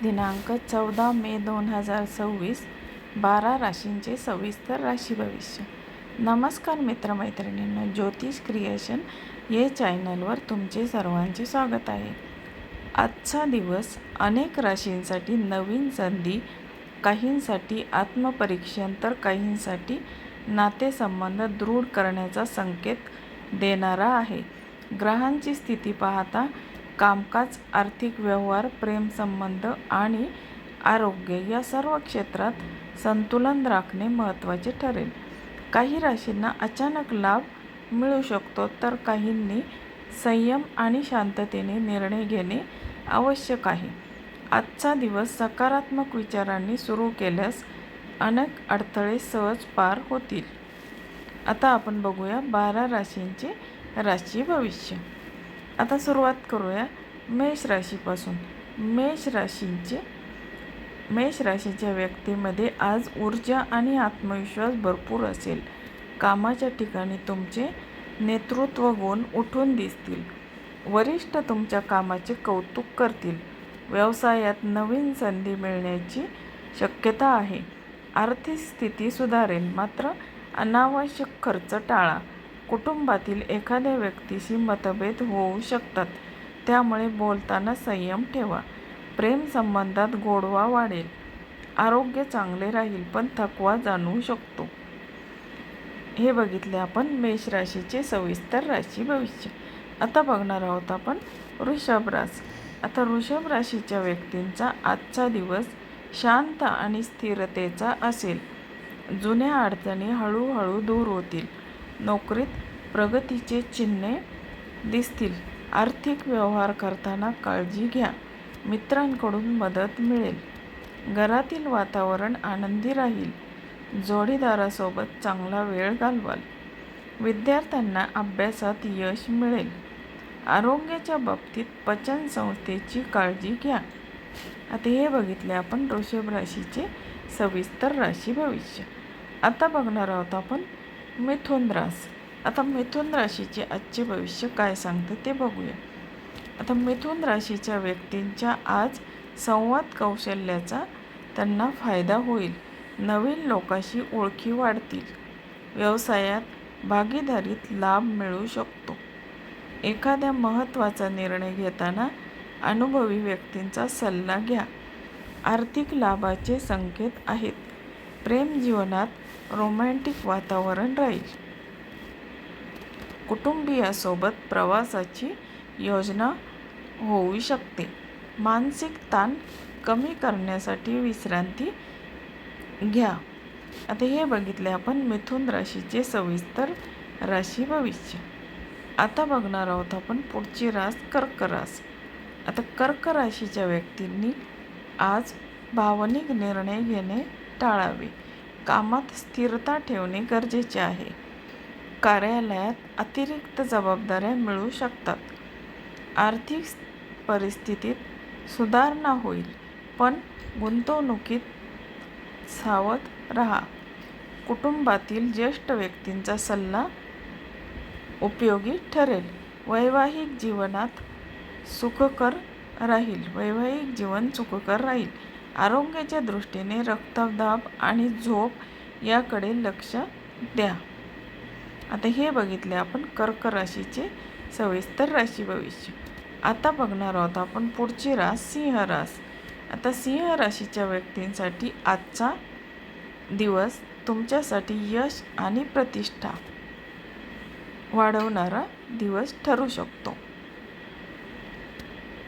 दिनांक 14 मे 2026 12 राशींचे सविस्तर राशी भविष्य. नमस्कार मित्रमैत्रिणींनो, ज्योतिष क्रिएशन या चॅनलवर तुमचे सर्वांचे स्वागत आहे. आजचा दिवस अनेक राशींसाठी नवीन संधी, काहींसाठी आत्मपरीक्षण तर काहींसाठी नातेसंबंध दृढ करण्याचा संकेत देणारा आहे. ग्रहांची स्थिती पाहता कामकाज, आर्थिक व्यवहार, प्रेमसंबंध आणि आरोग्य या सर्व क्षेत्रात संतुलन राखणे महत्त्वाचे ठरेल. काही राशींना अचानक लाभ मिळू शकतो, तर काहींनी संयम आणि शांततेने निर्णय घेणे आवश्यक आहे. आजचा दिवस सकारात्मक विचारांनी सुरू केल्यास अनेक अडथळे सहज पार होतील. आता आपण बघूया 12 राशींचे राशी भविष्य. आता सुरुवात करूया मेष राशीपासून. मेष राशीच्या व्यक्तीमध्ये आज ऊर्जा आणि आत्मविश्वास भरपूर असेल. कामाच्या ठिकाणी तुमचे नेतृत्व गुण उठून दिसतील. वरिष्ठ तुमच्या कामाचे कौतुक करतील. व्यवसायात नवीन संधी मिळण्याची शक्यता आहे. आर्थिक स्थिती सुधारेल, मात्र अनावश्यक खर्च टाळा. कुटुंबातील एखाद्या व्यक्तीशी मतभेद होऊ शकतात, त्यामुळे बोलताना संयम ठेवा. प्रेम संबंधात गोडवा वाढेल. आरोग्य चांगले राहील, पण थकवा जाणवू शकतो. हे बघितले आपण मेष राशीचे सविस्तर राशी भविष्य. आता बघणार आहोत आपण वृषभ रास. आता वृषभ राशीच्या व्यक्तींचा आजचा दिवस शांत आणि स्थिरतेचा असेल. जुन्या अडचणी हळूहळू दूर होतील. नोकरीत प्रगतीचे चिन्हे दिसतील. आर्थिक व्यवहार करताना काळजी घ्या. मित्रांकडून मदत मिळेल. घरातील वातावरण आनंदी राहील. जोडीदारासोबत चांगला वेळ घालवाल. विद्यार्थ्यांना अभ्यासात यश मिळेल. आरोग्याच्या बाबतीत पचन संस्थेची काळजी घ्या. आता हे बघितले आपण वृषभ राशीचे सविस्तर राशी भविष्य. आता बघणार आहोत आपण मिथुन रास. आता मिथुन राशीचे आजचे भविष्य काय सांगते ते बघूया. आता मिथुन राशीच्या व्यक्तींच्या आज संवाद कौशल्याचा त्यांना फायदा होईल. नवीन लोकांशी ओळखी वाढतील. व्यवसायात भागीदारीत लाभ मिळू शकतो. एखाद्या महत्त्वाचा निर्णय घेताना अनुभवी व्यक्तींचा सल्ला घ्या. आर्थिक लाभाचे संकेत आहेत. प्रेम जीवनात रोमॅन्टिक वातावरण राहील. कुटुंबियासोबत प्रवासाची योजना होऊ शकते. मानसिक ताण कमी करण्यासाठी विश्रांती घ्या. आता हे बघितले आपण मिथुन राशीचे सविस्तर राशी भविष्य. आता बघणार आहोत आपण पुढची रास कर्क रास. आता कर्क राशीच्या व्यक्तींनी आज भावनिक निर्णय घेणे टाळावे. कामात स्थिरता ठेवणे गरजेचे आहे. कार्यालयात अतिरिक्त जबाबदाऱ्या मिळू शकतात. आर्थिक परिस्थितीत सुधारणा होईल, पण गुंतवणुकीत सावध राहा. कुटुंबातील ज्येष्ठ व्यक्तींचा सल्ला उपयोगी ठरेल. वैवाहिक जीवन सुखकर राहील. आरोग्याच्या दृष्टीने रक्तदाब आणि झोप याकडे लक्ष द्या. आता हे बघितले आपण कर्क राशीचे सविस्तर राशी भविष्य. आता बघणार आहोत आपण पुढची रास सिंह रास. आता सिंह राशीच्या व्यक्तींसाठी आजचा दिवस तुमच्यासाठी यश आणि प्रतिष्ठा वाढवणारा दिवस ठरू शकतो.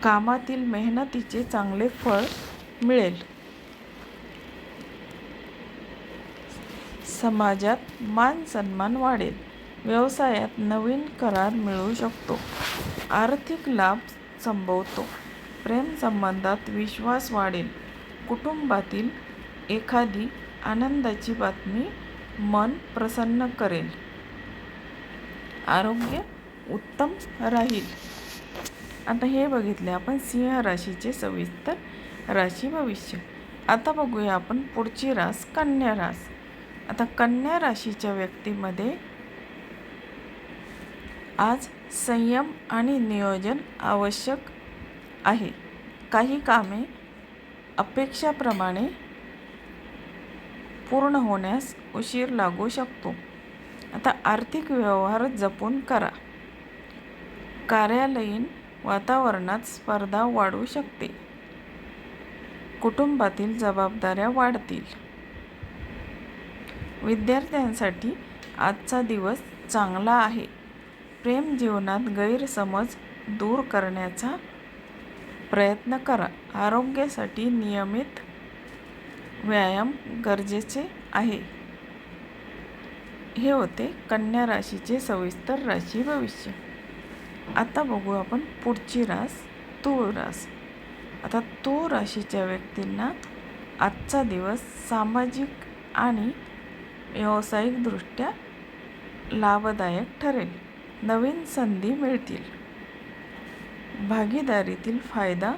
कामातील मेहनतीचे चांगले फळ मिळेल. समाजात मान सन्मान वाढेल. व्यवसायात नवीन करार मिळू शकतो. आर्थिक लाभ संभवतो. प्रेम संबंधात विश्वास वाढेल. कुटुंबातील एखादी आनंदाची बातमी मन प्रसन्न करेल. आरोग्य उत्तम राहील. आता हे बघितले आपण सिंह राशीचे सविस्तर राशी भविष्य. आता बघूया आपण पुढची रास कन्या रास. आता कन्या राशीच्या व्यक्तीमध्ये आज संयम आणि नियोजन आवश्यक आहे. काही कामे अपेक्षाप्रमाणे पूर्ण होण्यास उशीर लागू शकतो. आता आर्थिक व्यवहार जपून करा. कार्यालयीन वातावरणात स्पर्धा वाढू शकते. कुटुंबातील जबाबदाऱ्या वाढतील. विद्यार्थ्यांसाठी आजचा दिवस चांगला आहे. प्रेम जीवनात गैरसमज दूर करण्याचा प्रयत्न करा. आरोग्यासाठी नियमित व्यायाम गरजेचे आहे. हे होते कन्या राशीचे सविस्तर राशी भविष्य. आता बघू आपण पुढची रास तूळ रास. आता तूळ राशीच्या व्यक्तींना आजचा दिवस सामाजिक आणि व्यावसायिकदृष्ट्या लाभदायक ठरेल. नवीन संधी मिळतील. भागीदारीतील फायदा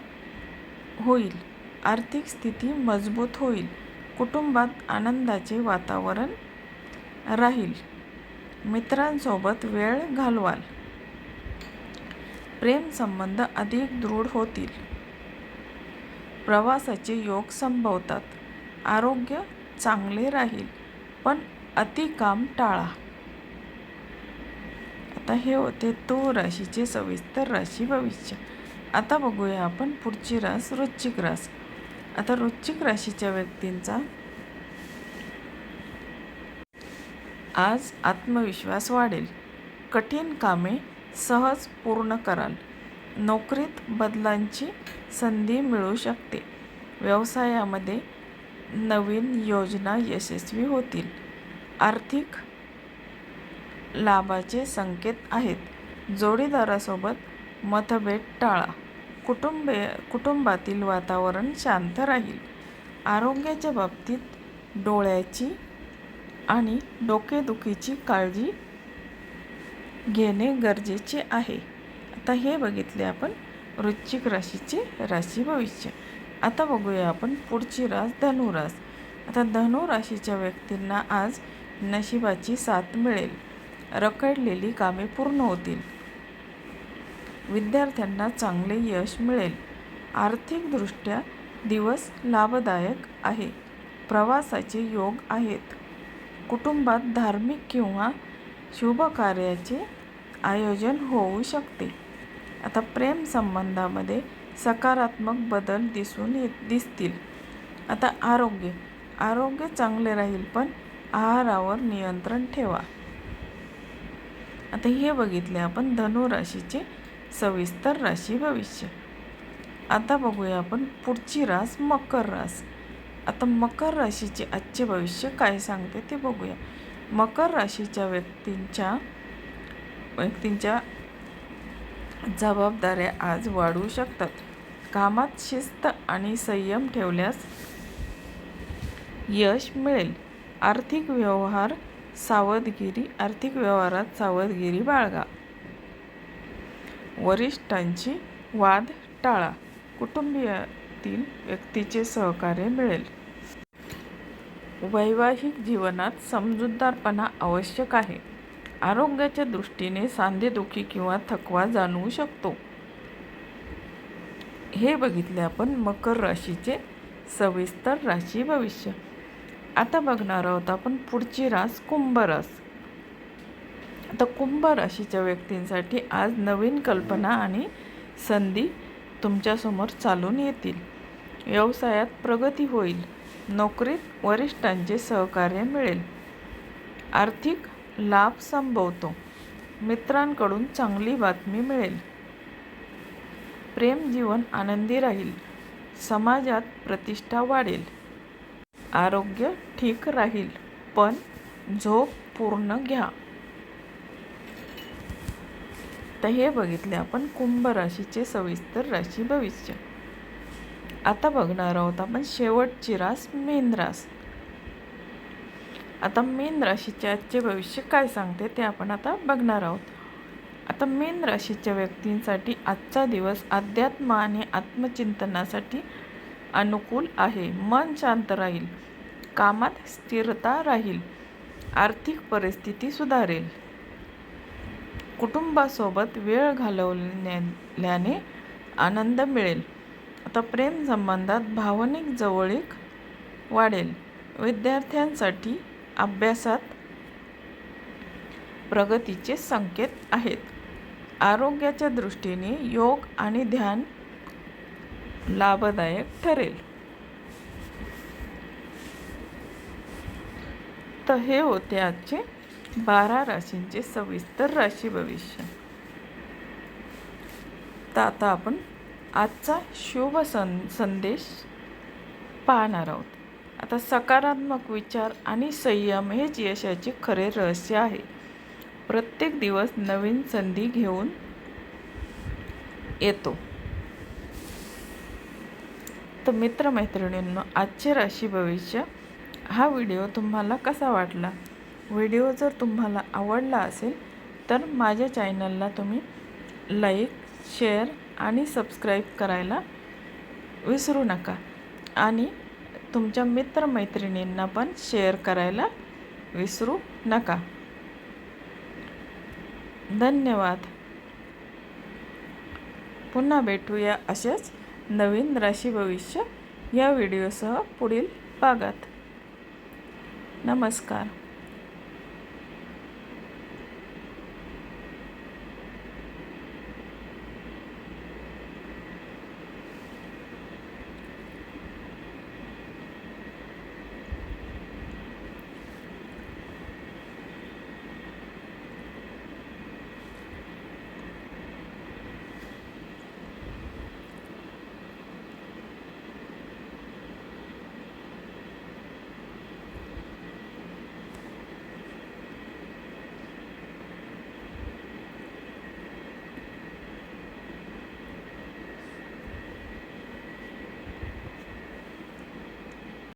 होईल. आर्थिक स्थिती मजबूत होईल. कुटुंबात आनंदाचे वातावरण राहील. मित्रांसोबत वेळ घालवाल. प्रेम संबंध अधिक दृढ होतील. प्रवासाचे योग संभवतात. आरोग्य चांगले राहील, पण अति काम टाळा. आता हे होते तूळ राशीचे सविस्तर राशी भविष्य. आता बघूया आपण पुढची रास वृश्चिक रास. आता वृश्चिक राशीच्या व्यक्तींचा आज आत्मविश्वास वाढेल. कठीण कामे सहज पूर्ण कराल. नोकरीत बदलांची संधी मिळू शकते. व्यवसायामध्ये नवीन योजना यशस्वी होतील. आर्थिक लाभाचे संकेत आहेत. जोडीदारासोबत मतभेद टाळा. कुटुंबातील वातावरण शांत राहील. आरोग्याच्या बाबतीत डोळ्याची आणि डोकेदुखीची काळजी घेणे गरजेचे आहे. आता हे बघितले आपण वृश्चिक राशीचे राशी भविष्य. आता बघूया आपण पुढची रास धनुरास. आता धनु राशीच्या व्यक्तींना आज नशिबाची साथ मिळेल. रखडलेली कामे पूर्ण होतील. विद्यार्थ्यांना चांगले यश मिळेल. आर्थिकदृष्ट्या दिवस लाभदायक आहे. प्रवासाचे योग आहेत. कुटुंबात धार्मिक किंवा शुभ कार्याचे आयोजन होऊ शकते. आता प्रेम संबंधामध्ये सकारात्मक बदल दिसतील. आता आरोग्य चांगले राहील, पण आहारावर नियंत्रण ठेवा. आता हे बघितले आपण धनु राशीचे सविस्तर राशी भविष्य. आता बघूया आपण पुढची रास मकर रास. आता मकर राशीचे आजचे भविष्य काय सांगते ते बघूया. मकर राशीच्या व्यक्तींच्या जबाबदाऱ्या आज वाढू शकतात. कामात शिस्त आणि संयम ठेवल्यास यश मिळेल. आर्थिक व्यवहारात सावधगिरी बाळगा. वरिष्ठांची वाद टाळा. कुटुंबातील व्यक्तीचे सहकार्य मिळेल. वैवाहिक जीवनात समजूतदारपणा आवश्यक आहे. आरोग्याच्या दृष्टीने सांधेदुखी किंवा थकवा जाणवू शकतो. हे बघितले आपण मकर राशीचे सविस्तर राशी भविष्य. आता बघणार आहोत आपण पुढची रास कुंभ रास. आता कुंभ राशीच्या व्यक्तींसाठी आज नवीन कल्पना आणि संधी तुमच्यासमोर चालून येतील. व्यवसायात प्रगती होईल. नोकरीत वरिष्ठांचे सहकार्य मिळेल. आर्थिक लाभ संभवतो. मित्रांकडून चांगली बातमी मिळेल. प्रेम जीवन आनंदी राहील. समाजात प्रतिष्ठा वाढेल. आरोग्य ठीक राहील, पण झोप पूर्ण घ्या. तर हे बघितले आपण कुंभ राशीचे सविस्तर राशी भविष्य. आता बघणार आहोत आपण शेवटची रास मीन रास. आता मीन राशीचे आजचे भविष्य काय सांगते ते आपण आता बघणार आहोत. आता मीन राशीच्या व्यक्तींसाठी आजचा दिवस अध्यात्म आणि आत्मचिंतनासाठी अनुकूल आहे. मन शांत राहील. कामात स्थिरता राहील. आर्थिक परिस्थिती सुधारेल. कुटुंबासोबत वेळ घालवल्याने आनंद मिळेल. तर प्रेम संबंधात भावनिक जवळीक वाढेल. विद्यार्थ्यांसाठी अभ्यासात प्रगतीचे संकेत आहेत. आरोग्याच्या दृष्टीने योग आणि ध्यान लाभदायक ठरेल. तर हे होते आजचे 12 राशींचे सविस्तर राशी भविष्य. तर आता आपण आजचा शुभ संदेश पाहणार आहोत. आता सकारात्मक विचार आणि संयम हेच यशाचे खरे रहस्य आहे. प्रत्येक दिवस नवीन संधी घेऊन येतो. तर मित्रमैत्रिणींनो, आजचे राशी भविष्य हा व्हिडिओ तुम्हाला कसा वाटला? व्हिडिओ जर तुम्हाला आवडला असेल तर माझ्या चॅनलला तुम्ही लाईक, शेअर आणि सबस्क्राईब करायला विसरू नका आणि तुमच्या मित्रमैत्रिणींना पण शेअर करायला विसरू नका. धन्यवाद. पुन्हा भेटूया अशाच नवीन राशी भविष्य या व्हिडिओसह पुढील भागात. नमस्कार.